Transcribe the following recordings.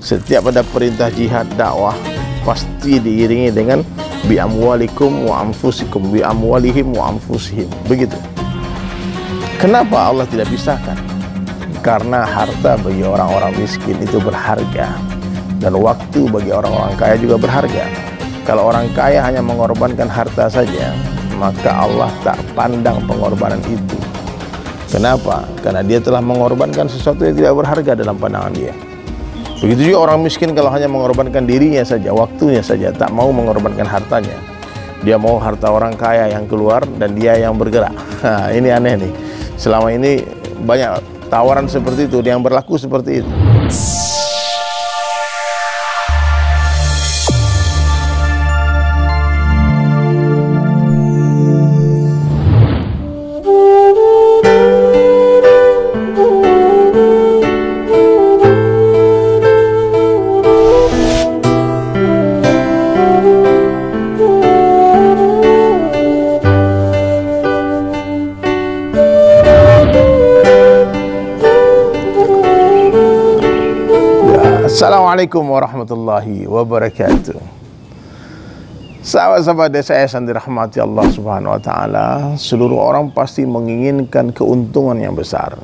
Setiap ada perintah jihad dakwah pasti diiringi dengan bi amwalikum wa anfusikum, bi amwalihim wa anfusihim. Begitu. Kenapa Allah tidak pisahkan? Karena harta bagi orang-orang miskin itu berharga, dan waktu bagi orang-orang kaya juga berharga. Kalau orang kaya hanya mengorbankan harta saja, maka Allah tak pandang pengorbanan itu. Kenapa? Karena dia telah mengorbankan sesuatu yang tidak berharga dalam pandangan dia. Begitu juga orang miskin kalau hanya mengorbankan dirinya saja, waktunya saja, tak mau mengorbankan hartanya. Dia mau harta orang kaya yang keluar dan dia yang bergerak. Nah, ini aneh nih. Selama ini banyak tawaran seperti itu, yang berlaku seperti itu. Assalamualaikum warahmatullahi wabarakatuh. Sahabat-sahabat desa yang dirahmati Allah Subhanahu wa taala, seluruh orang pasti menginginkan keuntungan yang besar.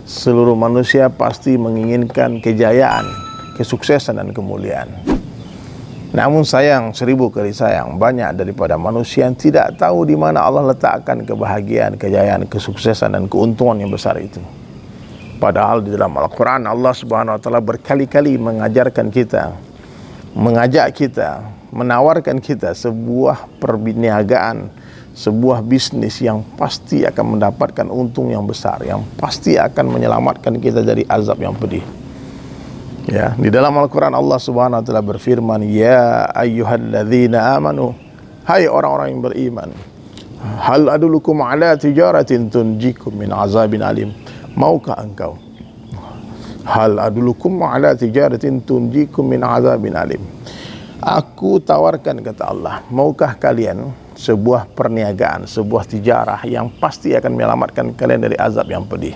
Seluruh manusia pasti menginginkan kejayaan, kesuksesan dan kemuliaan. Namun sayang, 1000 kali sayang, banyak daripada manusia yang tidak tahu di mana Allah letakkan kebahagiaan, kejayaan, kesuksesan dan keuntungan yang besar itu. Padahal di dalam Al-Quran Allah Subhanahu wa ta'ala berkali-kali mengajarkan kita, mengajak kita, menawarkan kita sebuah perniagaan, sebuah bisnis yang pasti akan mendapatkan untung yang besar, yang pasti akan menyelamatkan kita dari azab yang pedih. Ya, di dalam Al-Quran Allah Subhanahu wa ta'ala berfirman, ya ayyuhalladzina amanu, hai orang-orang yang beriman, hal adulukum ala tijaratin tunjikum min azabin alim. Maukah engkau? Hal adulukum ala tijaratin tunjikum min azabin alim. Aku tawarkan, kata Allah, maukah kalian sebuah perniagaan, sebuah tijarah yang pasti akan menyelamatkan kalian dari azab yang pedih.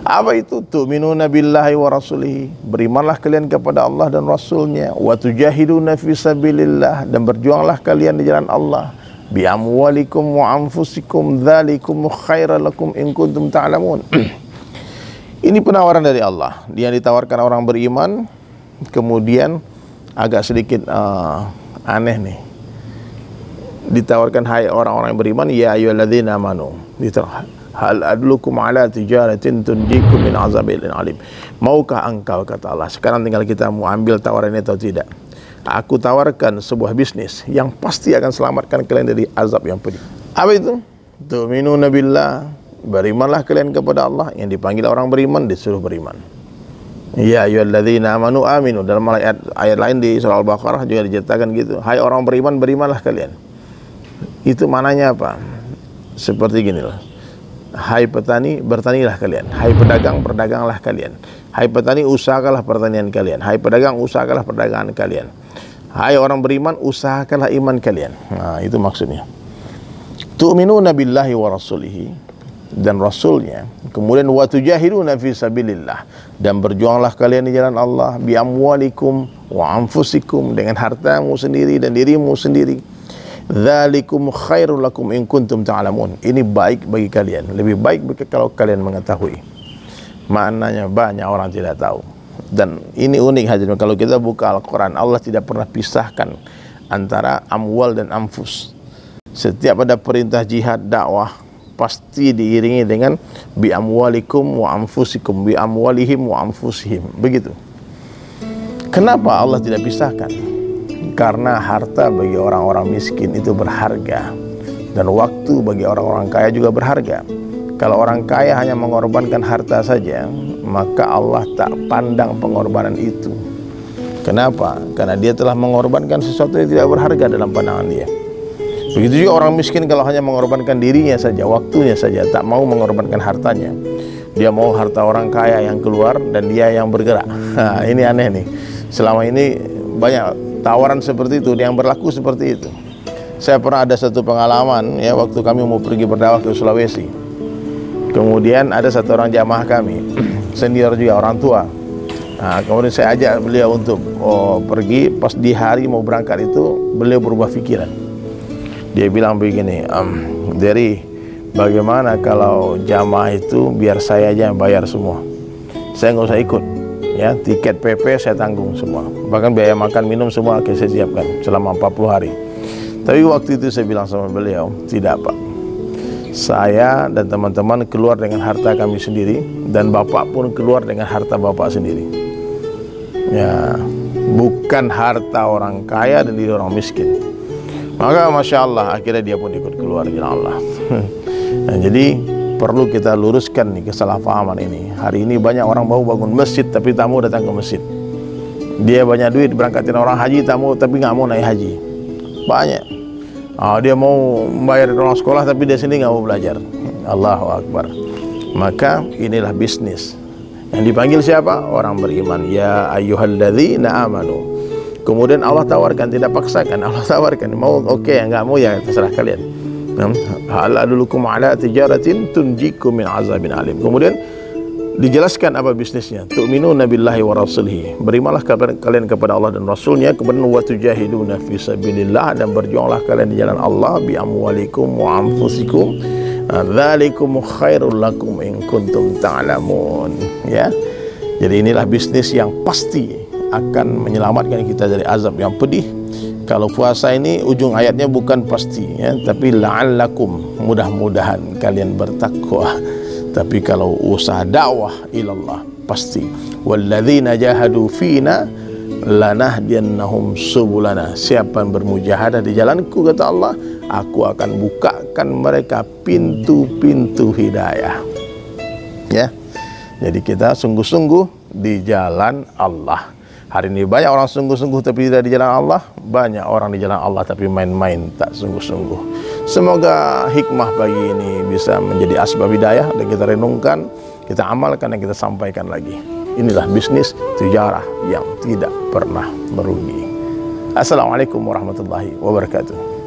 Apa itu? Tu'minuna billahi wa rasulihi, berimanlah kalian kepada Allah dan Rasulnya, wa tujahiduna fi sabilillah, dan berjuanglah kalian di jalan Allah, bi amwalikum wa anfusikum dzalikum khairal lakum in kuntum ta'lamun. Ini penawaran dari Allah. Dia ditawarkan orang beriman, kemudian agak sedikit aneh nih. Ditawarkan, hai orang-orang yang beriman, ya ayyuhalladzina amanu, hal adlukum ala tijaratin tunjikum min azabin alim. Maukah engkau, kata Allah. Sekarang tinggal kita mau ambil tawaran itu atau tidak. Aku tawarkan sebuah bisnis yang pasti akan selamatkan kalian dari azab yang pedih. Apa itu? Tu'minuna billah, berimanlah kalian kepada Allah. Yang dipanggil orang beriman disuruh beriman. Ya ayyuhalladzina amanu aminu. Dalam ayat lain di surah Al-Baqarah juga diceritakan gitu. Hai orang beriman, berimanlah kalian. Itu maknanya apa? Seperti gini loh. Hai petani, bertanilah kalian. Hai pedagang, berdaganglah kalian. Hai petani, usahakanlah pertanian kalian. Hai pedagang, usahakanlah perdagangan kalian. Hai orang beriman, usahakanlah iman kalian. Nah, itu maksudnya. Tu'minuna billahi wa rasulihi, dan Rasulnya. Kemudian wa tujahiduna fi sabilillah, dan berjuanglah kalian di jalan Allah, bi amwalikum wa anfusikum, dengan hartamu sendiri dan dirimu sendiri. Dzalikum khairul lakum in kuntum ta'lamun. Ini baik bagi kalian, lebih baik kalau kalian mengetahui. Maknanya banyak orang tidak tahu. Dan ini unik hadirin, kalau kita buka Al-Quran, Allah tidak pernah pisahkan antara amwal dan anfus. Setiap ada perintah jihad dakwah pasti diiringi dengan bi amwalikum wa anfusikum, bi amwalihim wa anfusihim. Begitu. Kenapa Allah tidak pisahkan? Karena harta bagi orang-orang miskin itu berharga, dan waktu bagi orang-orang kaya juga berharga. Kalau orang kaya hanya mengorbankan harta saja, maka Allah tak pandang pengorbanan itu. Kenapa? Karena dia telah mengorbankan sesuatu yang tidak berharga dalam pandangan dia. Begitu juga orang miskin kalau hanya mengorbankan dirinya saja, waktunya saja, tak mau mengorbankan hartanya. Dia mau harta orang kaya yang keluar dan dia yang bergerak. Nah, ini aneh nih. Selama ini banyak tawaran seperti itu, yang berlaku seperti itu. Saya pernah ada satu pengalaman ya, waktu kami mau pergi berdakwah ke Sulawesi. Kemudian ada satu orang jamaah kami, senior juga, orang tua. Kemudian saya ajak beliau untuk pergi. Pas di hari mau berangkat itu, beliau berubah pikiran. Dia bilang begini, Dari bagaimana kalau jamaah itu biar saya aja yang bayar semua, saya nggak usah ikut, ya, tiket PP saya tanggung semua, bahkan biaya makan minum semua akan saya siapkan selama 40 hari. Tapi waktu itu saya bilang sama beliau, tidak Pak, saya dan teman-teman keluar dengan harta kami sendiri, dan Bapak pun keluar dengan harta Bapak sendiri, ya, bukan harta orang kaya dan diri orang miskin. Maka Masya Allah, akhirnya dia pun ikut keluar jalan Allah. Nah, jadi perlu kita luruskan nih kesalahpahaman ini. Hari ini banyak orang mau bangun masjid tapi tak mau datang ke masjid. Dia banyak duit berangkatin orang haji tapi nggak mau naik haji. Banyak. Dia mau membayar orang sekolah tapi dia sendiri nggak mau belajar. Allahu Akbar. Maka inilah bisnis. Yang dipanggil siapa? Orang beriman. Ya ayyuhalladzina amanu. Kemudian Allah tawarkan, tidak paksakan. Allah tawarkan, mau oke, nggak mau ya terserah kalian. Hal adulukum ala tijaratin tunjikum min azabin alim. Kemudian dijelaskan apa bisnisnya. Tu'minuna billahi wa rasulihi. Berimanlah kalian kepada Allah dan Rasulnya. Kemudian wa tujahiduna fi sabilillah, dan berjuanglah kalian di jalan Allah bi amwalikum wa anfusikum. Dzalikum khairul lakum in kuntum ta'lamun. Ya. Jadi inilah bisnis yang pasti akan menyelamatkan kita dari azab yang pedih. Kalau puasa ini ujung ayatnya bukan pasti, ya, tapi la'allakum, mudah-mudahan kalian bertakwa. Tapi kalau usaha dakwah ilallah pasti. Walladzina jahadu fina lanahdiyannahum subulana. Siapa yang bermujahadah di jalanku, kata Allah, aku akan bukakan mereka pintu-pintu hidayah. Ya. Jadi kita sungguh-sungguh di jalan Allah. Hari ini banyak orang sungguh-sungguh tapi tidak di jalan Allah. Banyak orang di jalan Allah tapi main-main, tak sungguh-sungguh. Semoga hikmah bagi ini bisa menjadi asbab hidayah, dan kita renungkan, kita amalkan, dan kita sampaikan lagi. Inilah bisnis tijarah yang tidak pernah merugi. Assalamualaikum warahmatullahi wabarakatuh.